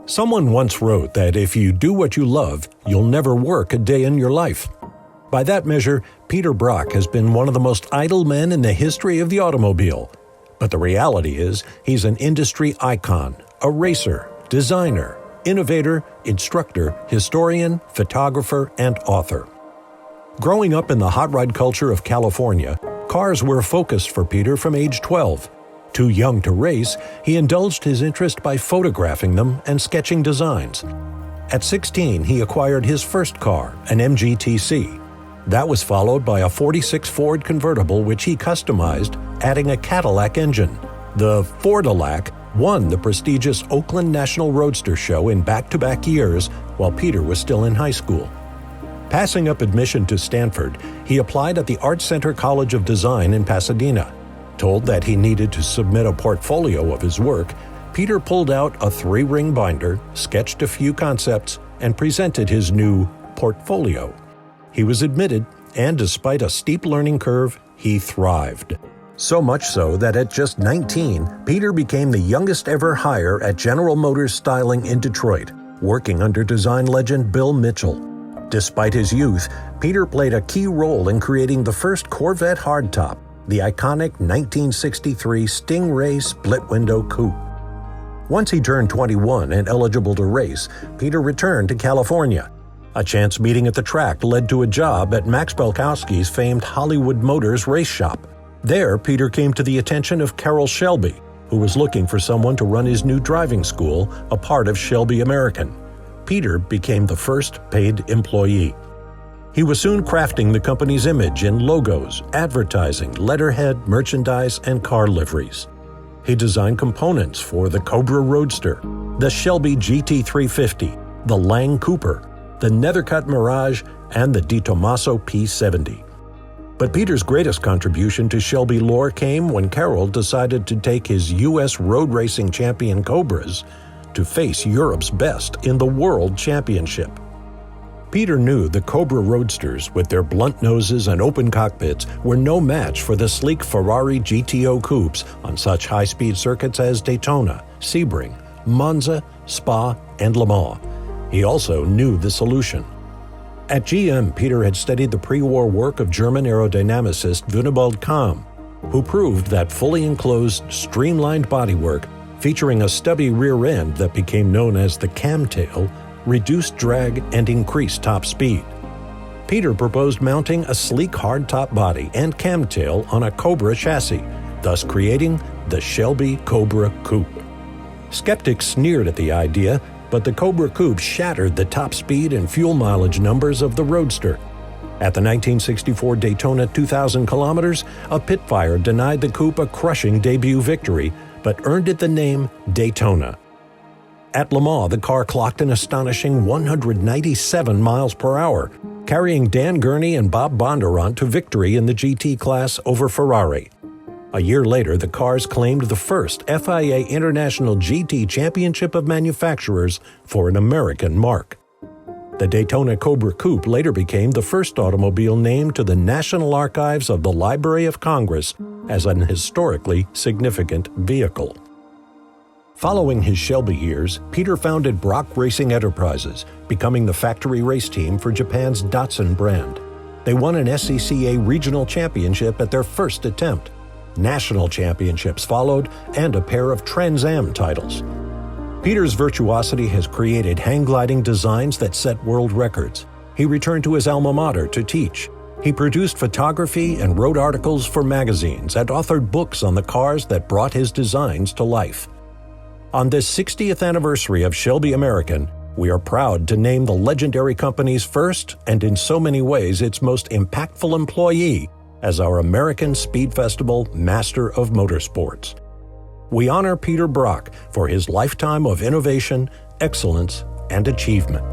Someone once wrote that if you do what you love, you'll never work a day in your life. By that measure, Peter Brock has been one of the most idle men in the history of the automobile. But the reality is, he's an industry icon, a racer, designer, innovator, instructor, historian, photographer, and author. Growing up in the hot rod culture of California, cars were a focus for Peter from age 12. Too young to race, he indulged his interest by photographing them and sketching designs. At 16, he acquired his first car, an MGTC. That was followed by a '46 Ford convertible which he customized, adding a Cadillac engine. The Fordillac won the prestigious Oakland National Roadster Show in back-to-back years while Peter was still in high school. Passing up admission to Stanford, he applied at the Art Center College of Design in Pasadena. Told that he needed to submit a portfolio of his work, Peter pulled out a 3-ring binder, sketched a few concepts, and presented his new portfolio. He was admitted, and despite a steep learning curve, he thrived. So much so that at just 19, Peter became the youngest ever hire at General Motors Styling in Detroit, working under design legend Bill Mitchell. Despite his youth, Peter played a key role in creating the first Corvette hardtop, the iconic 1963 Stingray split-window coupe. Once he turned 21 and eligible to race, Peter returned to California. A chance meeting at the track led to a job at Max Belkowski's famed Hollywood Motors race shop. There, Peter came to the attention of Carroll Shelby, who was looking for someone to run his new driving school, a part of Shelby American. Peter became the first paid employee. He was soon crafting the company's image in logos, advertising, letterhead, merchandise, and car liveries. He designed components for the Cobra Roadster, the Shelby GT350, the Lang Cooper, the Nethercutt Mirage, and the DeTomaso P70. But Peter's greatest contribution to Shelby lore came when Carroll decided to take his U.S. road racing champion Cobras to face Europe's best in the World Championship. Peter knew the Cobra Roadsters, with their blunt noses and open cockpits, were no match for the sleek Ferrari GTO coupes on such high-speed circuits as Daytona, Sebring, Monza, Spa, and Le Mans. He also knew the solution. At GM, Peter had studied the pre-war work of German aerodynamicist Wunibald Kamm, who proved that fully enclosed, streamlined bodywork featuring a stubby rear end that became known as the camtail reduced drag and increased top speed. Peter proposed mounting a sleek hardtop body and camtail on a Cobra chassis, thus creating the Shelby Cobra Coupe. Skeptics sneered at the idea, but the Cobra Coupe shattered the top speed and fuel mileage numbers of the Roadster. At the 1964 Daytona 2,000 kilometers, a pit fire denied the coupe a crushing debut victory, but earned it the name Daytona. At Le Mans, the car clocked an astonishing 197 miles per hour, carrying Dan Gurney and Bob Bondurant to victory in the GT class over Ferrari. A year later, the cars claimed the first FIA International GT Championship of Manufacturers for an American marque. The Daytona Cobra Coupe later became the first automobile named to the National Archives of the Library of Congress as an historically significant vehicle. Following his Shelby years, Peter founded Brock Racing Enterprises, becoming the factory race team for Japan's Datsun brand. They won an SCCA regional championship at their first attempt. National championships followed, and a pair of Trans Am titles. Peter's virtuosity has created hang-gliding designs that set world records. He returned to his alma mater to teach. He produced photography and wrote articles for magazines and authored books on the cars that brought his designs to life. On this 60th anniversary of Shelby American, we are proud to name the legendary company's first, and in so many ways its most impactful employee, as our American Speed Festival Master of Motorsports. We honor Peter Brock for his lifetime of innovation, excellence, and achievement.